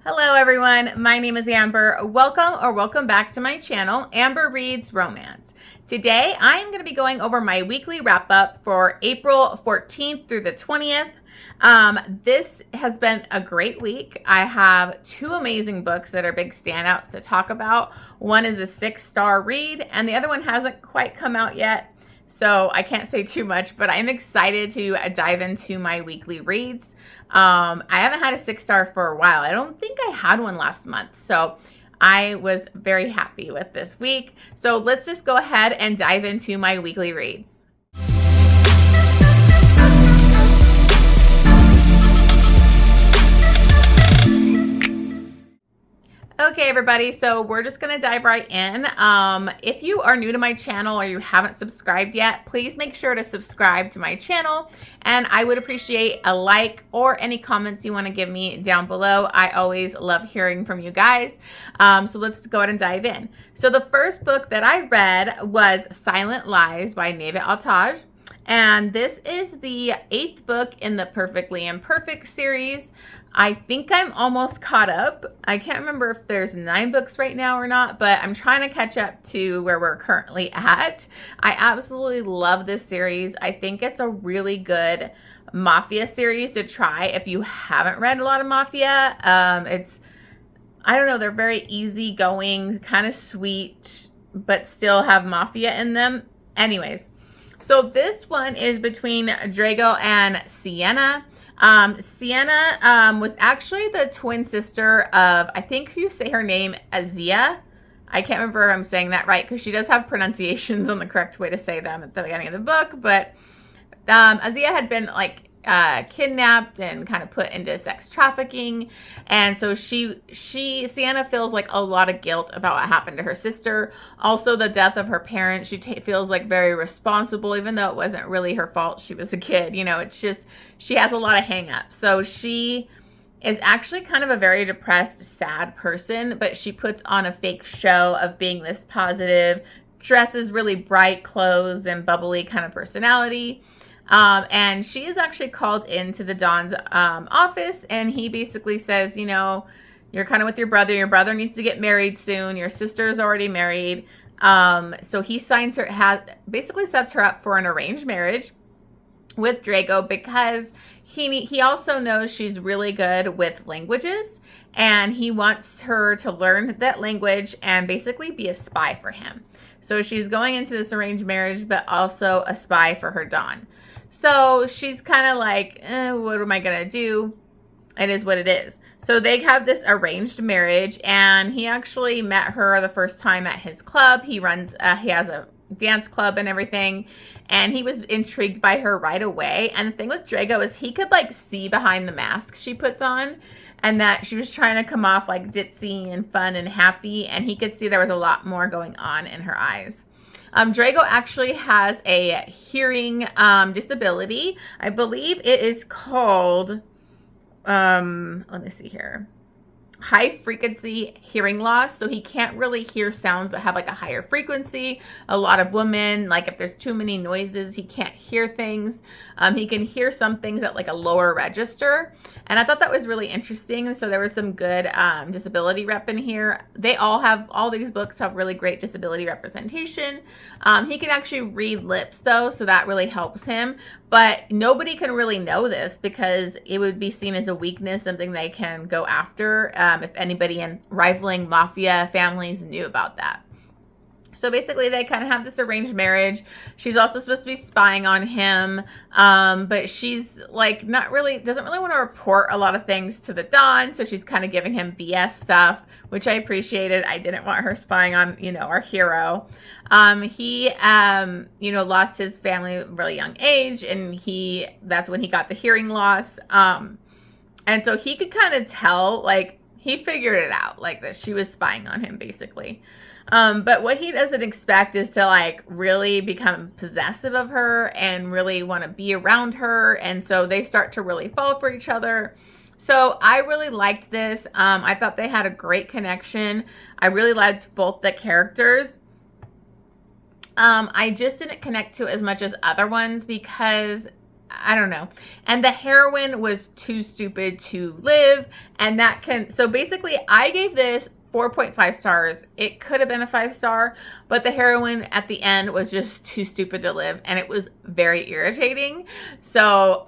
Hello everyone, my name is Amber. Welcome back to my channel, Amber Reads Romance. Today I am going to be going over my weekly wrap up for April 14th through the 20th. This has been a great week. I have two amazing books that are big standouts to talk about. One is a 6-star read and the other one hasn't quite come out yet. So I can't say too much, but I'm excited to dive into my weekly reads. I haven't had a 6-star for a while. I don't think I had one last month. So I was very happy with this week. So let's just go ahead and dive into my weekly reads. Okay, everybody, so we're just going to dive right in. If you are new to my channel or you haven't subscribed yet, please make sure to subscribe to my channel, and I would appreciate a like or any comments you want to give me down below. I always love hearing from you guys. So let's go ahead and dive in. So the first book that I read was Silent Lies by Neva Altaj. And this is the 8th book in the Perfectly Imperfect series. I think I'm almost caught up. I can't remember if there's 9 books right now or not, but I'm trying to catch up to where we're currently at. I absolutely love this series. I think it's a really good mafia series to try if you haven't read a lot of mafia. I don't know, they're very easygoing, kind of sweet, but still have mafia in them. Anyways. So this one is between Drago and Sienna. Sienna was actually the twin sister of, I think you say her name, Azia. I can't remember if I'm saying that right because she does have pronunciations on the correct way to say them at the beginning of the book. But Azia had been kidnapped and kind of put into sex trafficking, and so Sienna feels like a lot of guilt about what happened to her sister. Also, the death of her parents, she feels like very responsible, even though it wasn't really her fault. She was a kid, you know. It's just she has a lot of hang-ups. So she is actually kind of a very depressed, sad person, but she puts on a fake show of being this positive, dresses really bright clothes and bubbly kind of personality. And she is actually called into the Don's office, and he basically says, you know, you're kind of with your brother needs to get married soon, your sister is already married. So he basically sets her up for an arranged marriage with Drago because he also knows she's really good with languages, and he wants her to learn that language and basically be a spy for him. So she's going into this arranged marriage, but also a spy for her Don. So she's kind of like, what am I going to do? It is what it is. So they have this arranged marriage, and he actually met her the first time at his club. He has a dance club and everything, and he was intrigued by her right away. And the thing with Drago is he could see behind the mask she puts on, and that she was trying to come off like ditzy and fun and happy, and he could see there was a lot more going on in her eyes. Drago actually has a hearing disability. I believe it is called, let me see here, high frequency hearing loss. So he can't really hear sounds that have a higher frequency. A lot of women, if there's too many noises, he can't hear things. He can hear some things at a lower register. And I thought that was really interesting. So there was some good disability rep in here. All these books have really great disability representation. He can actually read lips though, so that really helps him. But nobody can really know this because it would be seen as a weakness, something they can go after if anybody in rivaling mafia families knew about that. So basically they kind of have this arranged marriage. She's also supposed to be spying on him, but she's doesn't really want to report a lot of things to the Don, so she's kind of giving him BS stuff, which I appreciated. I didn't want her spying on, our hero. He lost his family at a really young age, and that's when he got the hearing loss. And so he could kind of tell, he figured it out, that she was spying on him, basically. But what he doesn't expect is to really become possessive of her and really want to be around her. And so they start to really fall for each other. So I really liked this. I thought they had a great connection. I really liked both the characters. I just didn't connect to as much as other ones because I don't know. And the heroine was too stupid to live. And that can, so basically I gave this 4.5 stars. It could have been a 5-star, but the heroine at the end was just too stupid to live, and it was very irritating. So,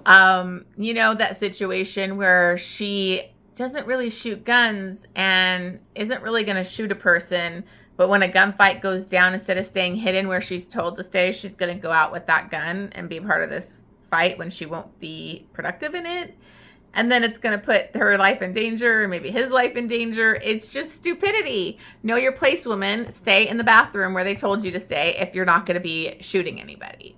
you know, that situation where she doesn't really shoot guns and isn't really going to shoot a person, but when a gunfight goes down, instead of staying hidden where she's told to stay, she's going to go out with that gun and be part of this fight when she won't be productive in it. And then it's going to put her life in danger, or maybe his life in danger. It's just stupidity. Know your place, woman. Stay in the bathroom where they told you to stay if you're not going to be shooting anybody.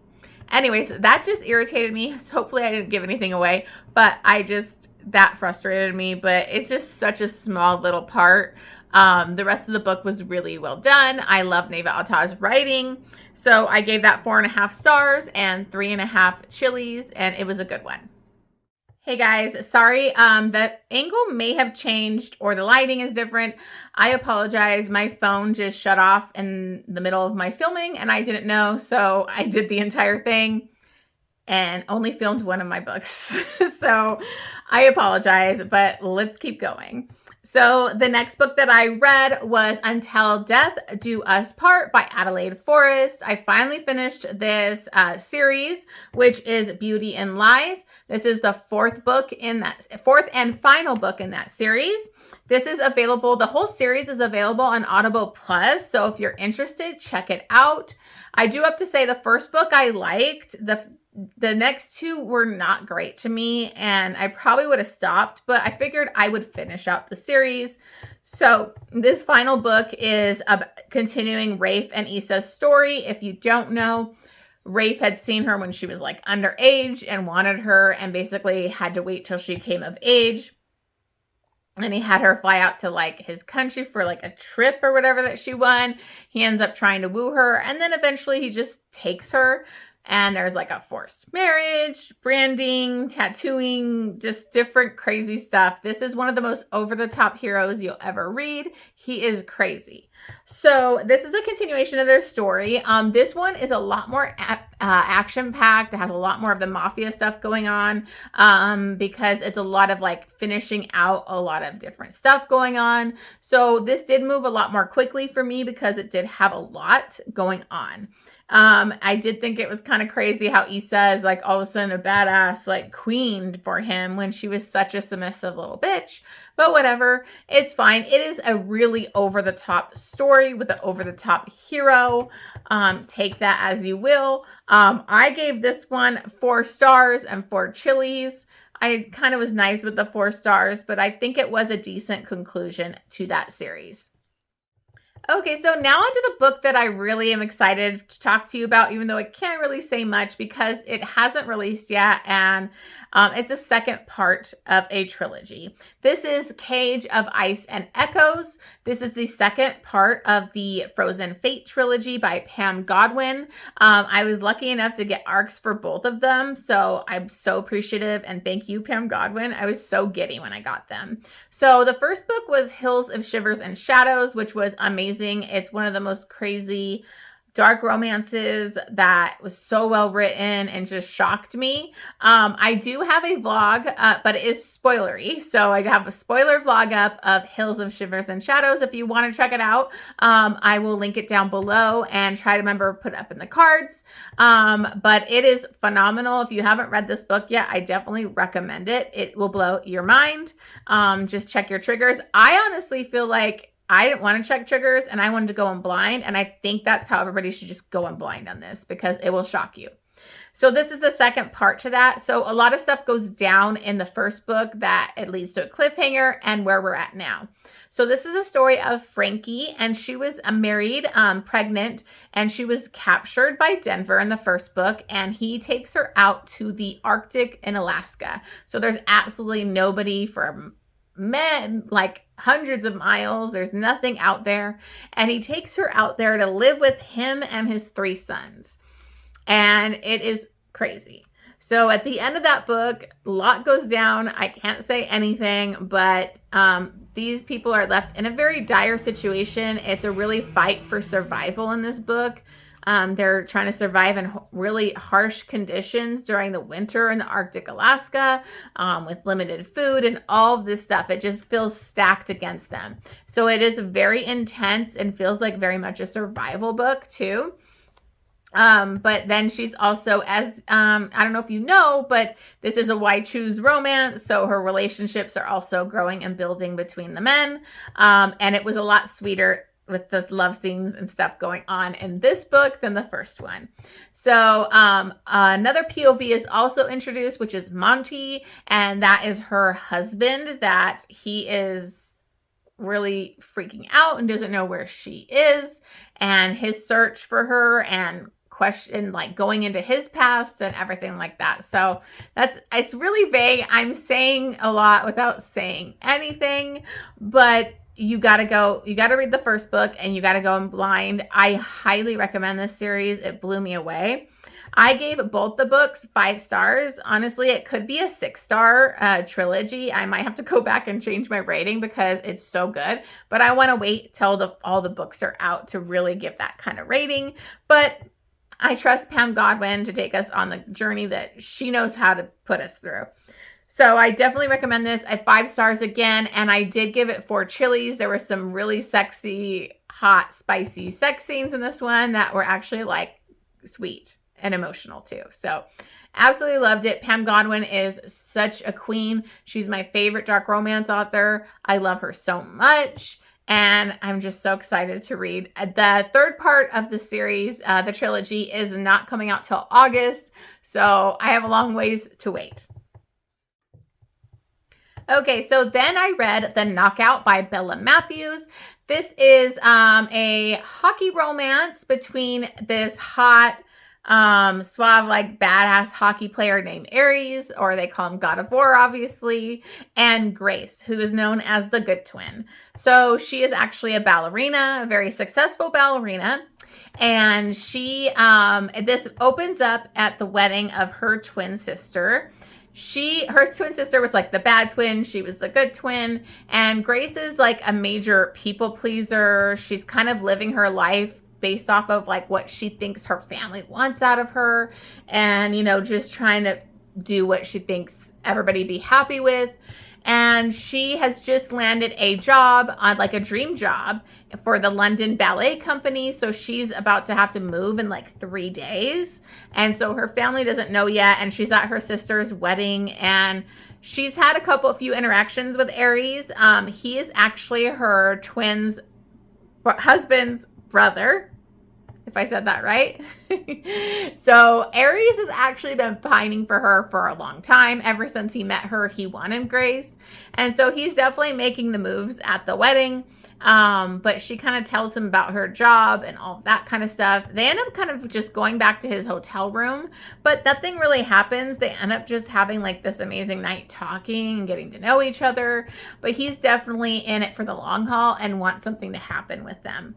Anyways, that just irritated me. So hopefully I didn't give anything away, but that frustrated me. But it's just such a small little part. The rest of the book was really well done. I love Neva Altaj's writing. So I gave that 4.5 stars and 3.5 chilies, and it was a good one. Hey guys, sorry, the angle may have changed or the lighting is different. I apologize. My phone just shut off in the middle of my filming and I didn't know, so I did the entire thing and only filmed one of my books. So I apologize, but let's keep going. So the next book that I read was Until Death Do Us Part by Adelaide Forrest. I finally finished this series, which is Beauty and Lies. This is the fourth and final book in that series. This is available, the whole series is available on Audible Plus. So if you're interested, check it out. I do have to say the first book I liked. The next two were not great to me, and I probably would have stopped, but I figured I would finish out the series. So this final book is continuing Rafe and Issa's story. If you don't know, Rafe had seen her when she was like underage and wanted her, and basically had to wait till she came of age. And he had her fly out to like his country for like a trip or whatever that she won. He ends up trying to woo her, and then eventually he just takes her. And there's like a forced marriage, branding, tattooing, just different crazy stuff. This is one of the most over-the-top heroes you'll ever read. He is crazy. So this is the continuation of their story. This one is a lot more action-packed. It has a lot more of the mafia stuff going on because it's a lot of like finishing out a lot of different stuff going on. So this did move a lot more quickly for me because it did have a lot going on. I did think it was kind of crazy how Issa is like all of a sudden a badass like queen for him when she was such a submissive little bitch, but whatever, it's fine. It is a really over-the-top story with an over-the-top hero. Take that as you will. I gave this one 4 stars and 4 chilies. I kind of was nice with the 4 stars, but I think it was a decent conclusion to that series. Okay, so now onto the book that I really am excited to talk to you about, even though I can't really say much because it hasn't released yet, and it's a second part of a trilogy. This is Cage of Ice and Echoes. This is the second part of the Frozen Fate trilogy by Pam Godwin. I was lucky enough to get ARCs for both of them, so I'm so appreciative, and thank you, Pam Godwin. I was so giddy when I got them. So the first book was Hills of Shivers and Shadows, which was amazing. It's one of the most crazy dark romances that was so well written and just shocked me. I do have a vlog, but it is spoilery. So I have a spoiler vlog up of Hills of Shivers and Shadows. If you want to check it out, I will link it down below and try to remember to put it up in the cards. But it is phenomenal. If you haven't read this book yet, I definitely recommend it. It will blow your mind. Just check your triggers. I honestly feel like I didn't want to check triggers and I wanted to go in blind. And I think that's how everybody should just go in blind on this because it will shock you. So this is the second part to that. So a lot of stuff goes down in the first book that it leads to a cliffhanger and where we're at now. So this is a story of Frankie, and she was married, pregnant, and she was captured by Denver in the first book, and he takes her out to the Arctic in Alaska. So there's absolutely nobody for men, like hundreds of miles. There's nothing out there. And he takes her out there to live with him and his 3 sons. And it is crazy. So at the end of that book, a lot goes down. I can't say anything, but these people are left in a very dire situation. It's a really fight for survival in this book. They're trying to survive in really harsh conditions during the winter in the Arctic Alaska, with limited food and all of this stuff. It just feels stacked against them. So it is very intense and feels like very much a survival book too. But then she's also, as I don't know if you know, but this is a why choose romance, so her relationships are also growing and building between the men, and it was a lot sweeter with the love scenes and stuff going on in this book than the first one. So another POV is also introduced, which is Monty, and that is her husband, that he is really freaking out and doesn't know where she is, and his search for her and question, like going into his past and everything like that. So it's really vague. I'm saying a lot without saying anything, but you got to read the first book and you got to go in blind. I highly recommend this series. It blew me away. I gave both the books 5 stars. Honestly, it could be a 6-star trilogy. I might have to go back and change my rating because it's so good, but I want to wait till all the books are out to really give that kind of rating. But I trust Pam Godwin to take us on the journey that she knows how to put us through. So I definitely recommend this at 5 stars again. And I did give it 4 chilies. There were some really sexy, hot, spicy sex scenes in this one that were actually like sweet and emotional too. So absolutely loved it. Pam Godwin is such a queen. She's my favorite dark romance author. I love her so much. And I'm just so excited to read. The third part of the series, the trilogy, is not coming out till August. So I have a long ways to wait. Okay, so then I read The Knockout by Bella Matthews. This is a hockey romance between this hot, suave, like badass hockey player named Aries, or they call him God of War, obviously, and Grace, who is known as the Good Twin. So she is actually a ballerina, a very successful ballerina. And she, this opens up at the wedding of her twin sister. Her twin sister was like the bad twin. She was the good twin. And Grace is like a major people pleaser. She's kind of living her life based off of like what she thinks her family wants out of her, and just trying to do what she thinks everybody be happy with. And she has just landed a job, on like a dream job, for the London Ballet Company. So she's about to have to move in like 3 days, and so her family doesn't know yet, and she's at her sister's wedding, and she's had a few interactions with Aries. He is actually her twin's husband's brother, if I said that right. So Aries has actually been pining for her for a long time. Ever since he met her, he wanted Grace. And so he's definitely making the moves at the wedding. But she kind of tells him about her job and all that kind of stuff. They end up kind of just going back to his hotel room, but nothing really happens. They end up just having like this amazing night talking and getting to know each other. But he's definitely in it for the long haul and wants something to happen with them.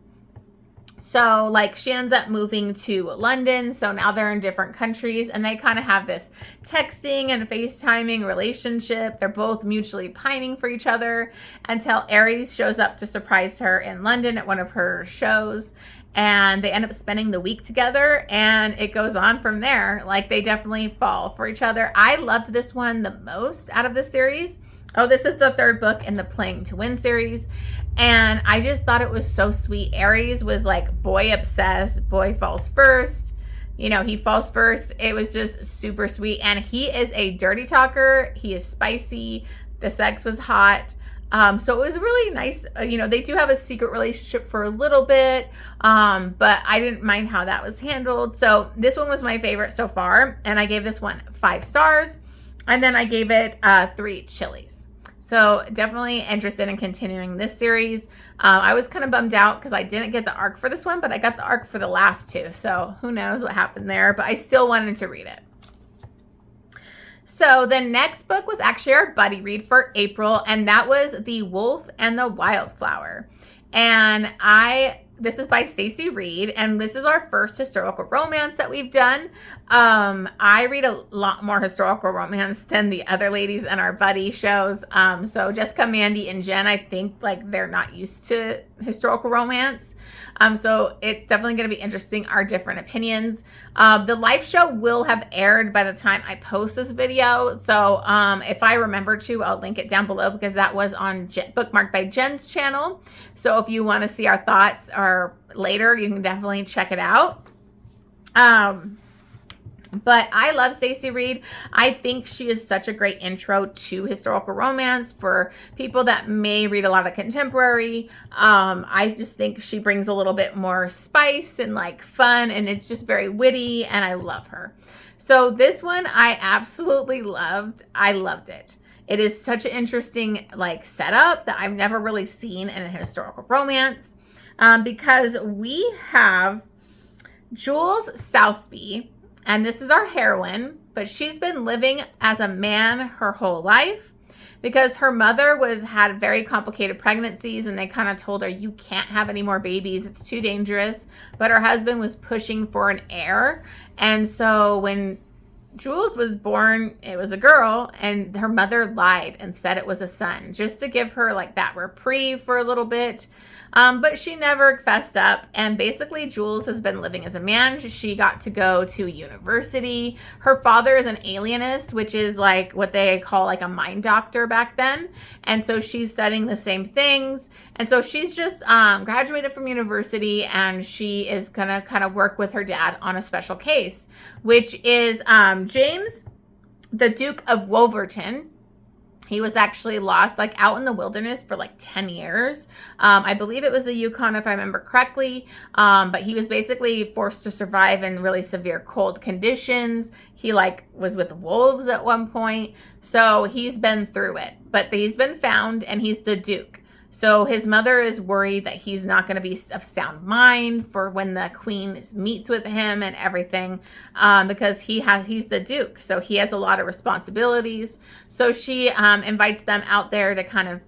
So like she ends up moving to London. So now they're in different countries, and they kind of have this texting and FaceTiming relationship. They're both mutually pining for each other until Aries shows up to surprise her in London at one of her shows. And they end up spending the week together, and it goes on from there. Like they definitely fall for each other. I loved this one the most out of the series. Oh, this is the 3rd book in the Playing to Win series. And I just thought it was so sweet. Aries was like boy obsessed, boy falls first. He falls first. It was just super sweet. And he is a dirty talker. He is spicy. The sex was hot. So it was really nice. They do have a secret relationship for a little bit, but I didn't mind how that was handled. So this one was my favorite so far. And I gave this one 5 stars. And then I gave it 3 chilies. So definitely interested in continuing this series. I was kind of bummed out because I didn't get the arc for this one, but I got the arc for the last 2. So who knows what happened there, but I still wanted to read it. So the next book was actually our buddy read for April, and that was The Wolf and the Wildflower. And this is by Stacy Reid, and this is our first historical romance that we've done. I read a lot more historical romance than the other ladies in our buddy shows. So Jessica, Mandy, and Jen, I think like they're not used to historical romance. So it's definitely going to be interesting, our different opinions. The live show will have aired by the time I post this video. So if I remember to, I'll link it down below because that was on bookmarked by Jen's channel. So if you want to see our thoughts or later, you can definitely check it out. But I love Stacy Reid. I think she is such a great intro to historical romance for people that may read a lot of contemporary. I just think she brings a little bit more spice and like fun, and it's just very witty, and I love her. So this one I absolutely loved. I loved it. It is such an interesting like setup that I've never really seen in a historical romance, because we have Jules Southby. And this is our heroine, but she's been living as a man her whole life because her mother had very complicated pregnancies, and they kind of told her, you can't have any more babies. It's too dangerous. But her husband was pushing for an heir. And so when Jules was born, it was a girl, and her mother lied and said it was a son just to give her like that reprieve for a little bit. But she never fessed up, and basically Jules has been living as a man. She got to go to university. Her father is an alienist, which is like what they call like a mind doctor back then, and so she's studying the same things. And so she's just graduated from university, and she is gonna kind of work with her dad on a special case, which is James, the Duke of Wolverton. He was actually lost like out in the wilderness for like 10 years. I believe it was the Yukon, if I remember correctly. But he was basically forced to survive in really severe cold conditions. He like was with wolves at one point. So he's been through it, but he's been found, and he's the Duke. So his mother is worried that he's not going to be of sound mind for when the queen meets with him and everything, because he's the Duke. So he has a lot of responsibilities. So she invites them out there to kind of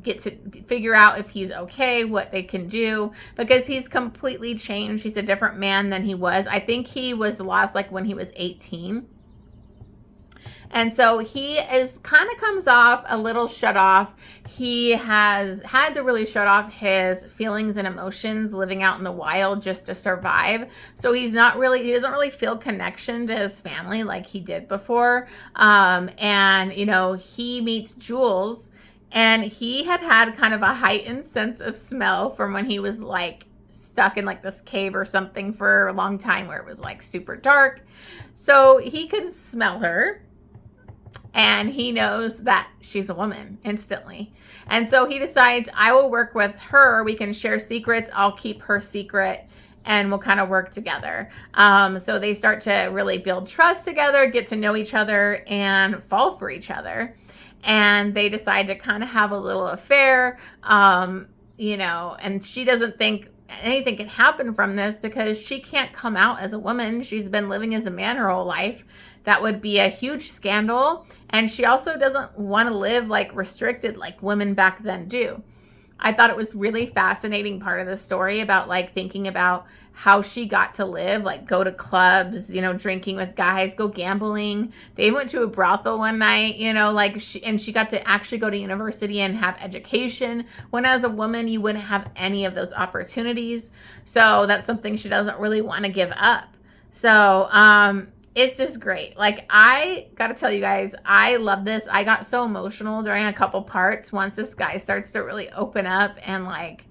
get to figure out if he's okay, what they can do, because he's completely changed. He's a different man than he was. I think he was lost like when he was 18. And so he kind of comes off a little shut off. He has had to really shut off his feelings and emotions living out in the wild just to survive. So he doesn't really feel connection to his family like he did before. And, you know, he meets Jules, and he had kind of a heightened sense of smell from when he was like stuck in like this cave or something for a long time where it was like super dark. So he can smell her. And he knows that she's a woman instantly. And so he decides, I will work with her. We can share secrets. I'll keep her secret, and we'll kind of work together. So they start to really build trust together, get to know each other, and fall for each other. And they decide to kind of have a little affair, you know, and she doesn't think anything can happen from this because she can't come out as a woman. She's been living as a man her whole life. That would be a huge scandal. And she also doesn't want to live like restricted like women back then do. I thought it was really fascinating part of the story about like thinking about how she got to live, like go to clubs, you know, drinking with guys, go gambling. They went to a brothel one night, you know, like she got to actually go to university and have education. When as a woman, you wouldn't have any of those opportunities. So that's something she doesn't really want to give up. So, it's just great. Like, I gotta tell you guys, I love this. I got so emotional during a couple parts once this guy starts to really open up and like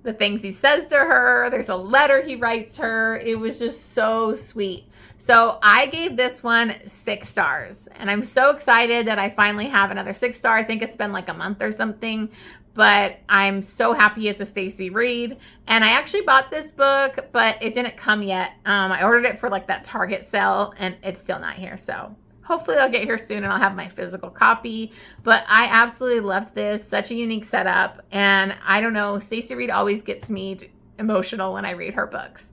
the things he says to her. There's a letter he writes her. It was just so sweet. So I gave this one 6 stars, and I'm so excited that I finally have another 6-star. I think it's been like a month or something, but I'm so happy it's a Stacy Reid. And I actually bought this book, but it didn't come yet. I ordered it for like that Target sale, and it's still not here. So hopefully I'll get here soon and I'll have my physical copy. But I absolutely loved this. Such a unique setup. And I don't know, Stacy Reid always gets me emotional when I read her books.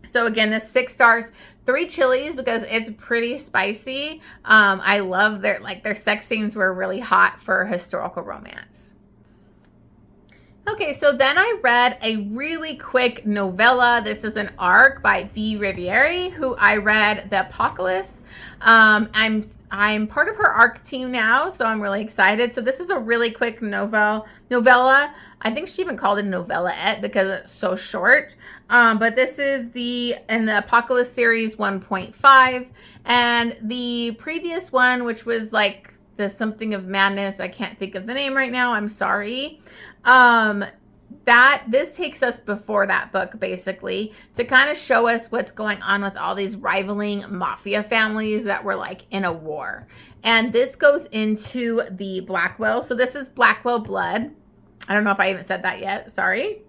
So again, this 6 stars, 3 chilies because it's pretty spicy. I love their sex scenes were really hot for historical romance. Okay, so then I read a really quick novella. This is an arc by Riviere, who I read The Apocalypse. I'm part of her arc team now, so I'm really excited. So this is a really quick novella. I think she even called it novelette because it's so short. But this is in the Apocalypse series 1.5, and the previous one, which was like the something of madness. I can't think of the name right now. I'm sorry. This takes us before that book, basically, to kind of show us what's going on with all these rivaling mafia families that were like in a war. And this goes into the Blackwell. So this is Blackwell blood. I don't know if I even said that yet. Sorry.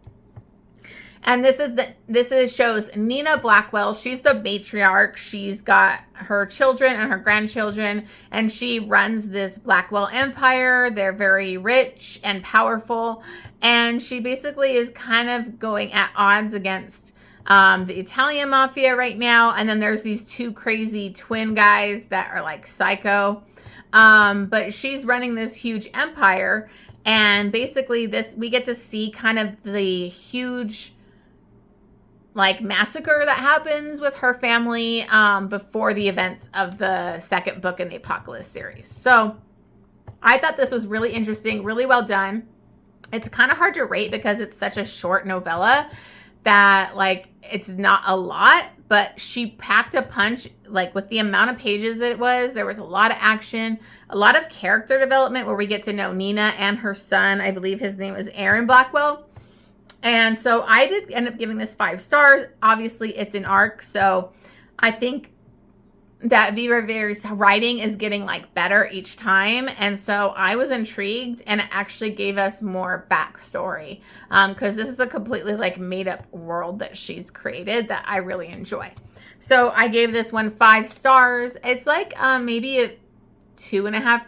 And this shows Nina Blackwell. She's the matriarch. She's got her children and her grandchildren, and she runs this Blackwell empire. They're very rich and powerful, and she basically is kind of going at odds against the Italian mafia right now. And then there's these two crazy twin guys that are like psycho, but she's running this huge empire, and basically we get to see kind of the huge like massacre that happens with her family before the events of the second book in the Apocalypse series. So I thought this was really interesting, really well done. It's kind of hard to rate because it's such a short novella that like it's not a lot, but she packed a punch. Like with the amount of pages there was a lot of action, a lot of character development where we get to know Nina and her son. I believe his name is Aaron Blackwell. And so I did end up giving this 5 stars. Obviously, it's an arc, so I think that Riviere's writing is getting like better each time. And so I was intrigued, and it actually gave us more backstory because this is a completely like made up world that she's created that I really enjoy. So I gave this one 5 stars. It's like maybe a 2.5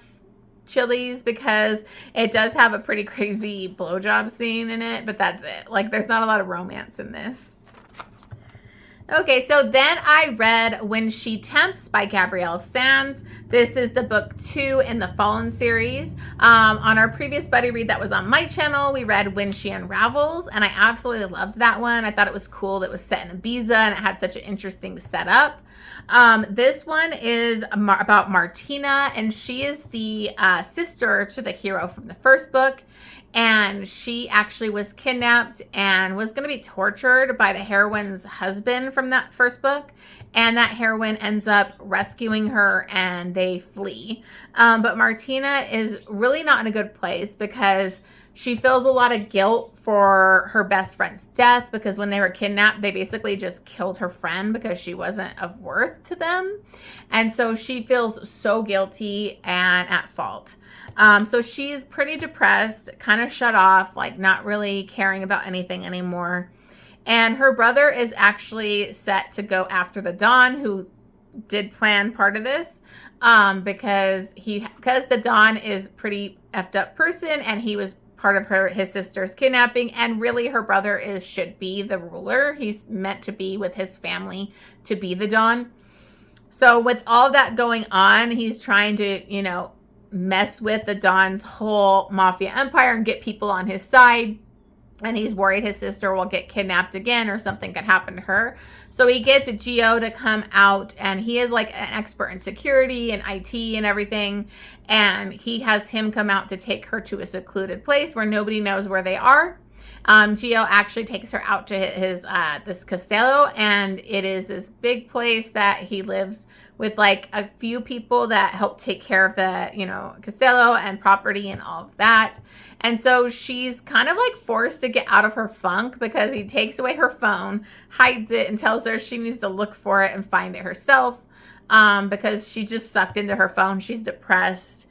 chilies because it does have a pretty crazy blowjob scene in it, but that's it. Like there's not a lot of romance in this. Okay, so then I read When She Temps by Gabrielle Sands. This is the book 2 in the Fallen series. On our previous buddy read that was on my channel, we read When She Unravels, and I absolutely loved that one. I thought it was cool that it was set in Ibiza and it had such an interesting setup. This one is about Martina, and she is the sister to the hero from the first book. And she actually was kidnapped and was going to be tortured by the heroine's husband from that first book. And that heroine ends up rescuing her and they flee. But Martina is really not in a good place because she feels a lot of guilt for her best friend's death, because when they were kidnapped, they basically just killed her friend because she wasn't of worth to them. And so she feels so guilty and at fault. So she's pretty depressed, kind of shut off, like not really caring about anything anymore. And her brother is actually set to go after the Don, who did plan part of this, because the Don is pretty effed up person, and he was part of his sister's kidnapping, and really her brother should be the ruler. He's meant to be with his family to be the Don. So with all that going on, he's trying to, mess with the Don's whole mafia empire and get people on his side. And he's worried his sister will get kidnapped again or something could happen to her. So he gets Gio to come out, and he is like an expert in security and IT and everything. And he has him come out to take her to a secluded place where nobody knows where they are. Gio actually takes her out to his this castello, and it is this big place that he lives with like a few people that help take care of the, castello and property and all of that. And so she's kind of like forced to get out of her funk because he takes away her phone, hides it, and tells her she needs to look for it and find it herself, because she's just sucked into her phone. She's depressed.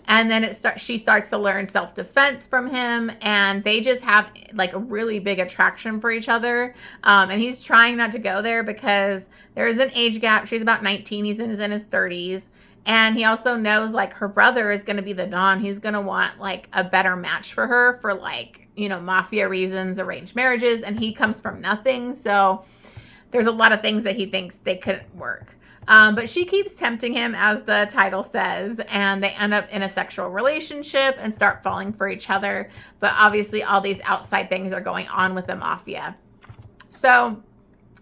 And then she starts to learn self-defense from him, and they just have like a really big attraction for each other. And he's trying not to go there because there is an age gap. She's about 19. He's in his 30s. And he also knows like her brother is going to be the Don. He's going to want like a better match for her for like, mafia reasons, arranged marriages. And he comes from nothing. So there's a lot of things that he thinks they couldn't work. But she keeps tempting him, as the title says, and they end up in a sexual relationship and start falling for each other. But obviously all these outside things are going on with the mafia. So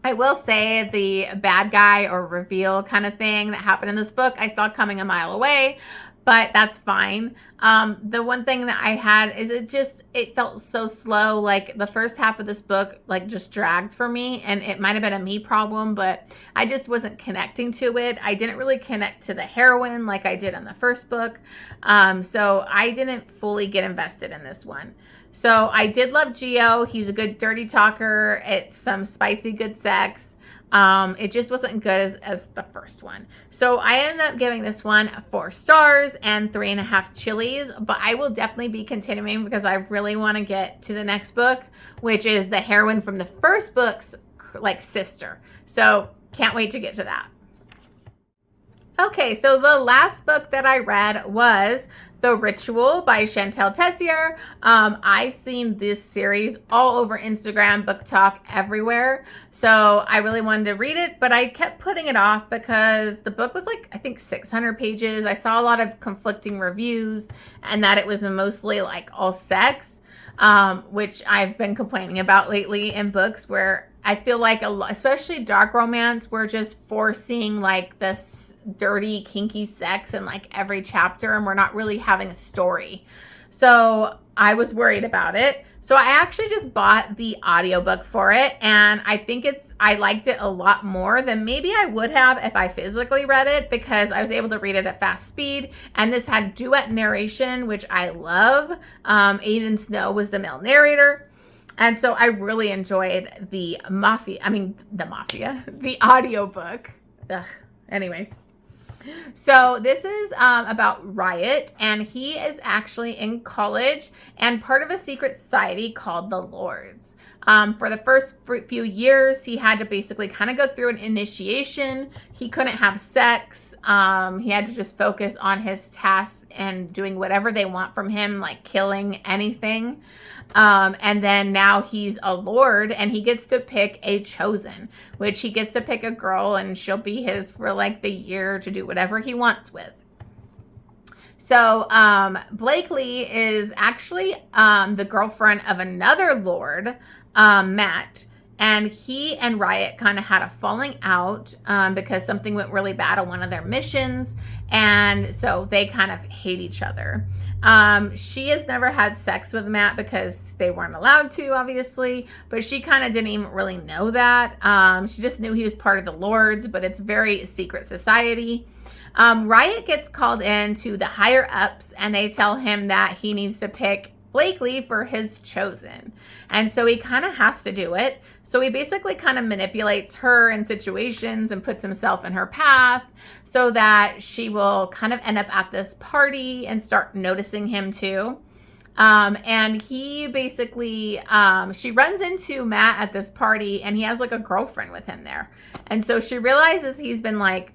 I will say the bad guy or reveal kind of thing that happened in this book, I saw coming a mile away, but that's fine. The one thing that I had is it felt so slow. Like the first half of this book, like just dragged for me, and it might've been a me problem, but I just wasn't connecting to it. I didn't really connect to the heroine like I did in the first book. So I didn't fully get invested in this one. So I did love Geo. He's a good dirty talker. It's some spicy good sex. It just wasn't good as the first one. So I ended up giving this one 4 stars and 3.5 chilies, but I will definitely be continuing because I really want to get to the next book, which is the heroine from the first book's like sister. So can't wait to get to that. Okay, so the last book that I read was The Ritual by Shantel Tessier. I've seen this series all over Instagram, Book Talk, everywhere. So I really wanted to read it, but I kept putting it off because the book was like, I think 600 pages. I saw a lot of conflicting reviews and that it was mostly like all sex, which I've been complaining about lately in books where I feel like a lot, especially dark romance, we're just forcing like this dirty, kinky sex in like every chapter, and we're not really having a story. So I was worried about it. So I actually just bought the audiobook for it, and I think I liked it a lot more than maybe I would have if I physically read it, because I was able to read it at fast speed, and this had duet narration, which I love. Aiden Snow was the male narrator. And so I really enjoyed the audiobook. Ugh. Anyways. So this is about Riot, and he is actually in college and part of a secret society called the Lords. For the first few years, he had to basically kind of go through an initiation. He couldn't have sex. He had to just focus on his tasks and doing whatever they want from him, like killing anything. And then now he's a lord, and he gets to pick a chosen, which he gets to pick a girl, and she'll be his for like the year to do whatever he wants with. So Blakely is actually the girlfriend of another lord, Matt, and he and Riot kind of had a falling out because something went really bad on one of their missions, and so they kind of hate each other. She has never had sex with Matt because they weren't allowed to, obviously, but she kind of didn't even really know that. She just knew he was part of the Lords, but it's very secret society. Riot gets called in to the higher ups, and they tell him that he needs to pick Blakely for his chosen. And so he kind of has to do it. So he basically kind of manipulates her in situations and puts himself in her path so that she will kind of end up at this party and start noticing him too. And he basically, she runs into Matt at this party, and he has like a girlfriend with him there. And so she realizes he's been like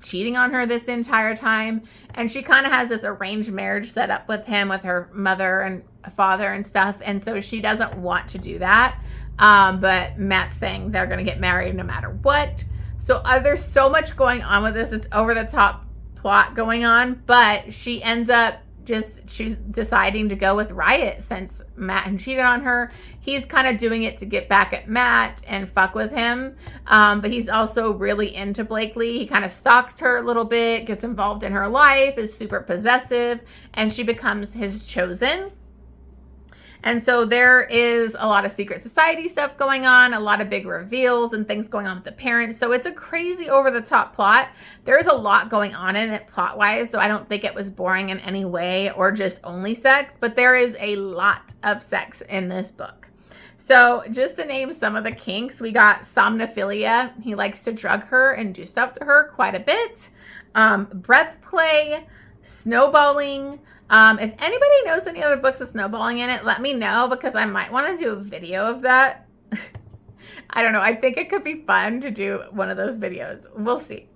cheating on her this entire time, and she kind of has this arranged marriage set up with him, with her mother and father and stuff, and so she doesn't want to do that, but Matt's saying they're going to get married no matter what. So there's so much going on with this. It's over the top plot going on, but she ends up she's deciding to go with Riot since Matt had cheated on her. He's kind of doing it to get back at Matt and fuck with him. But he's also really into Blakely. He kind of stalks her a little bit, gets involved in her life, is super possessive, and she becomes his chosen. And so there is a lot of secret society stuff going on, a lot of big reveals and things going on with the parents. So it's a crazy over-the-top plot. There's a lot going on in it plot-wise, so I don't think it was boring in any way or just only sex, but there is a lot of sex in this book. So just to name some of the kinks, we got somnophilia. He likes to drug her and do stuff to her quite a bit. Breath play, snowballing. If anybody knows any other books with snowballing in it, let me know, because I might want to do a video of that. I don't know. I think it could be fun to do one of those videos. We'll see.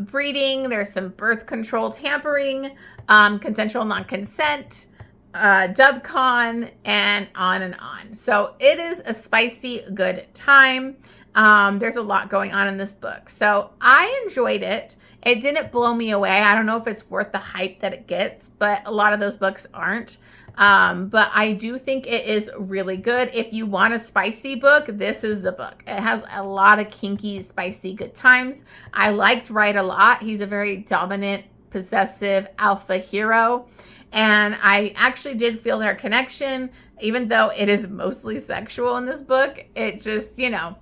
Breeding. There's some birth control tampering, consensual non-consent, dubcon, and on and on. So it is a spicy good time. There's a lot going on in this book. So I enjoyed it. It didn't blow me away. I don't know if it's worth the hype that it gets, but a lot of those books aren't. But I do think it is really good. If you want a spicy book, this is the book. It has a lot of kinky, spicy good times. I liked Reid a lot. He's a very dominant, possessive alpha hero. And I actually did feel their connection, even though it is mostly sexual in this book. It just, you know,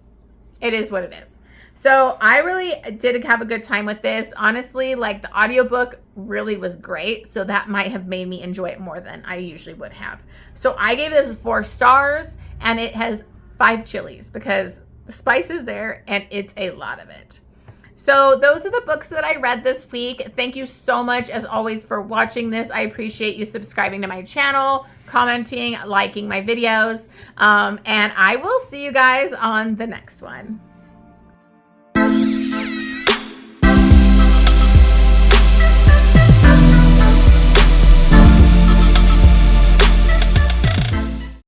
it is what it is. So I really did have a good time with this. Honestly, like the audiobook really was great. So that might have made me enjoy it more than I usually would have. So I gave this 4 stars and it has 5 chilies because the spice is there and it's a lot of it. So those are the books that I read this week. Thank you so much, as always, for watching this. I appreciate you subscribing to my channel, commenting, liking my videos, and I will see you guys on the next one.